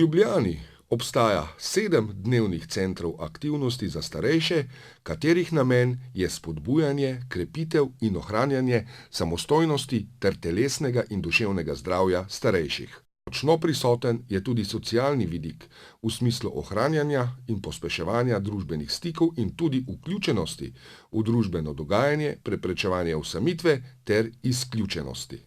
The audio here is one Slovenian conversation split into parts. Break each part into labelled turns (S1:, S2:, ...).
S1: Ljubljani obstaja 7 dnevnih centrov aktivnosti za starejše, katerih namen je spodbujanje, krepitev in ohranjanje samostojnosti ter telesnega in duševnega zdravja starejših. Močno prisoten je tudi socialni vidik v smislu ohranjanja in pospeševanja družbenih stikov in tudi vključenosti v družbeno dogajanje, preprečevanje osamitve ter izključenosti.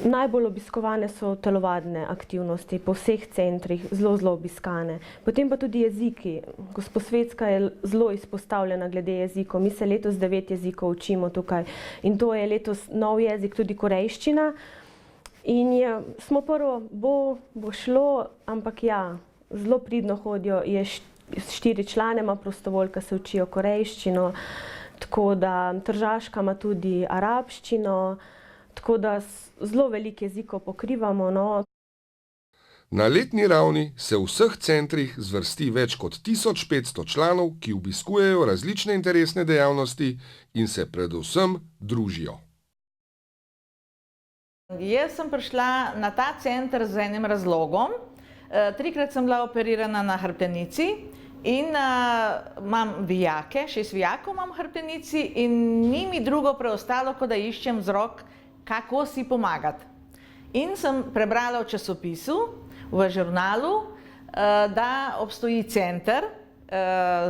S2: Najbolj obiskovane so telovadne aktivnosti po vseh centrih, zelo obiskane. Potem pa tudi jeziki. Gosposvetska je zelo izpostavljena glede jezikov. Mi se letos 9 jezikov učimo tukaj in to je letos nov jezik, tudi korejščina. In smo prvo, bo šlo, ampak ja, zelo pridno hodijo, je 4 člane, ima prostovoljka, se učijo korejščino, tako da Tržaška ima tudi arabščino, tako da zelo veliko jezikov pokrivamo.
S1: Na letni ravni se v vseh centrih zvrsti več kot 1500 članov, ki obiskujejo različne interesne dejavnosti in se predvsem družijo.
S3: Jaz sem prišla na ta center z enim razlogom. 3-krat sem bila operirana na hrbtenici in imam vijake, 6 vijakov imam v hrbtenici in ni mi drugo preostalo, kot da iščem vzrok, kako si pomagati. In sem prebrala v časopisu, v žurnalu, da obstoji center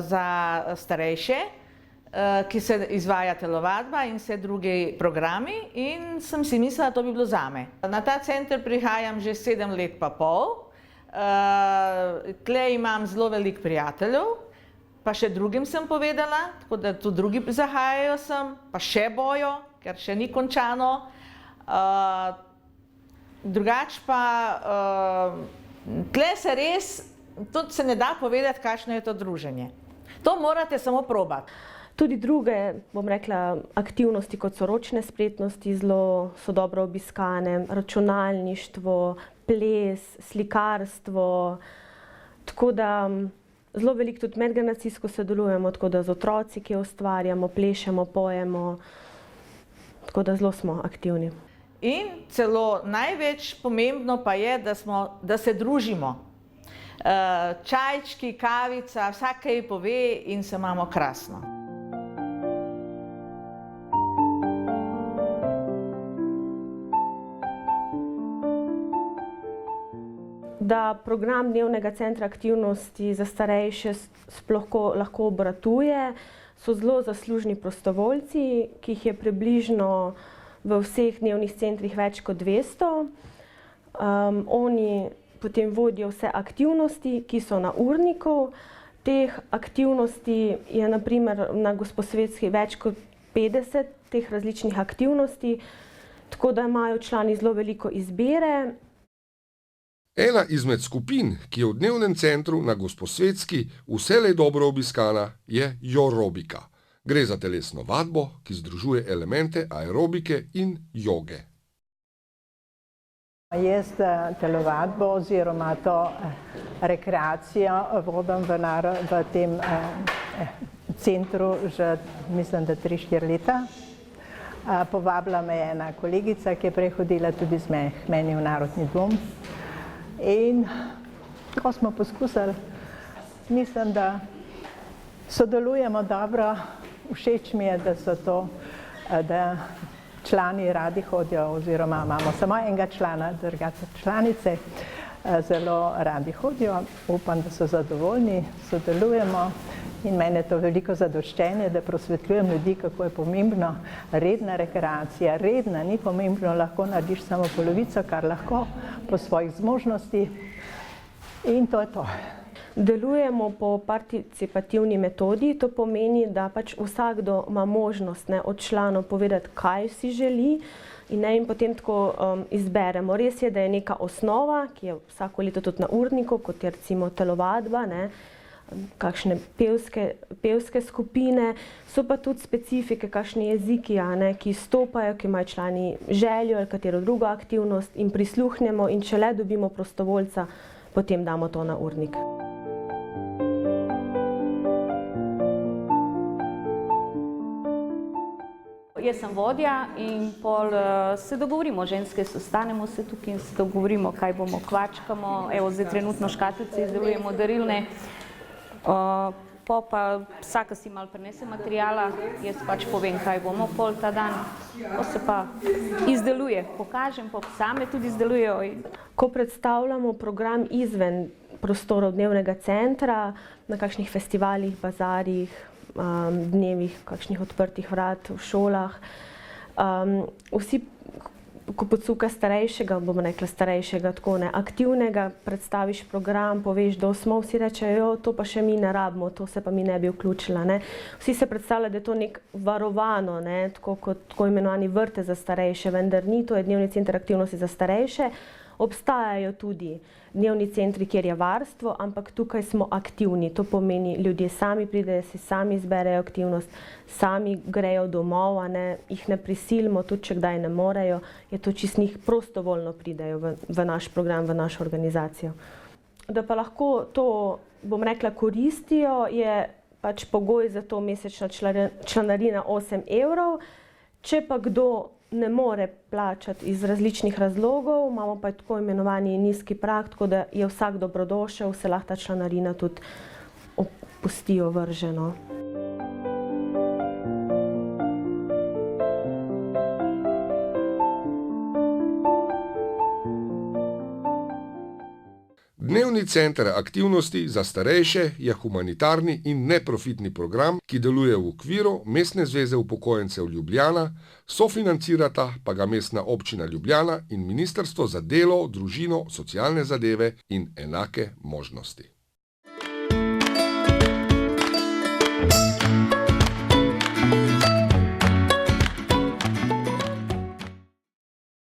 S3: za starejše, ki se izvaja telovadba in vse drugi programi in sem si mislila, da to bi bilo zame. Na ta center prihajam že 7 let pa pol. Tle imam zelo veliko prijateljev, pa še drugim sem povedala, tako da tudi drugi zahajajo sem, pa še bojo, ker še ni končano. Drugače pa, tle se res, tudi se ne da povedati, kakšno je to druženje. To morate samo probati.
S2: Tudi druge, bom rekla, aktivnosti, kot so ročne spretnosti, so dobro obiskane, računalništvo, ples, slikarstvo, tako da zelo veliko tudi medgeneracijsko sodelujemo, tako da z otroci, ki ustvarjamo, plešemo, pojemo, tako da zelo smo aktivni.
S3: In celo največ pomembno pa je, da se družimo. Čajčki, kavica, vsak kaj pove in se imamo krasno.
S2: Da program dnevnega centra aktivnosti za starejše sploh lahko obratuje, so zelo zaslužni prostovoljci, ki jih je približno v vseh dnevnih centrih več kot 200. Oni potem vodijo vse aktivnosti, ki so na urniku. Teh aktivnosti je na primer na Gosposvetski več kot 50 teh različnih aktivnosti, tako da imajo člani zelo veliko izbire.
S1: Ena izmed skupin, ki je v dnevnem centru na Gosposvetski vselej dobro obiskana, je jorobika. Gre za telesno vadbo, ki združuje elemente aerobike in joge.
S4: Jaz telovadbo oziroma to rekreacijo vodim v tem centru že, mislim, da 3-4 leta. Povabila me je ena kolegica, ki je prej hodila tudi z meni v Narodni dom. In ko smo poskusili, mislim, da sodelujemo dobro. Všeč mi je, da člani radi hodijo, oziroma imamo samo enega člana, drugače članice zelo radi hodijo. Upam, da so zadovoljni, sodelujemo in meni je to veliko zadoščenje, da prosvetljujem ljudi, kako je pomembno redna rekreacija. Redna, ni pomembno, lahko narediš samo polovico, kar lahko po svojih zmožnosti in to je to.
S2: Delujemo po participativni metodi, to pomeni, da pač vsakdo ima možnost od članov povedati, kaj si želi in potem tako izberemo. Res je, da je neka osnova, ki je vsako leto tudi na urniku, kot je recimo telovadba, kakšne pevske skupine, so pa tudi specifike, kakšni jeziki, ki izstopajo, ki imajo člani željo ali katero drugo aktivnost in prisluhnemo in če le dobimo prostovoljca, potem damo to na urnik.
S5: Jaz sem vodja in pol se dogovorimo, ženske sestanemo se tukaj in se dogovorimo, kaj bomo, kvačkamo, evo zdaj trenutno škatlice izdelujemo darilne, pa vsaka si malo prinese materijala, jaz pač povem, kaj bomo pol ta dan, pa se pa izdeluje, pokažem, pa same tudi izdelujejo.
S2: Ko predstavljamo program izven prostorov dnevnega centra, na kakšnih festivalih, bazarjih, dnevih, kakšnih odprtih vrat v šolah. Vsi, ko podsuka starejšega, bomo rekla starejšega, tako ne, aktivnega, predstaviš program, poveš, da smo, vsi rečejo, to pa še mi ne rabimo, to se pa mi ne bi vključila, ne. Vsi se predstavljajo, da je to nek varovano, ne, tako kot tako imenovani vrtec za starejše, vendar ni, to je dnevni center aktivnosti za starejše. Obstajajo tudi dnevni centri, kjer je varstvo, ampak tukaj smo aktivni. To pomeni, ljudje sami pridejo, si sami izberejo aktivnost, sami grejo domov, jih ne prisilimo, tudi če kdaj ne morejo, je to čisto njih prostovoljno pridejo v naš program, v našo organizacijo. Da pa lahko to, bom rekla, koristijo, je pač pogoj za to mesečna članarina 8 €. Če pa kdo ne more plačati iz različnih razlogov, imamo pa tako imenovani nizki prag, tako da je vsak dobrodošel, se lahko ta članarina tudi pustijo vrženo.
S1: Dnevni center aktivnosti za starejše je humanitarni in neprofitni program, ki deluje v okviru Mestne zveze upokojencev Ljubljana, sofinancirata pa ga Mestna občina Ljubljana in Ministrstvo za delo, družino, socialne zadeve in enake možnosti.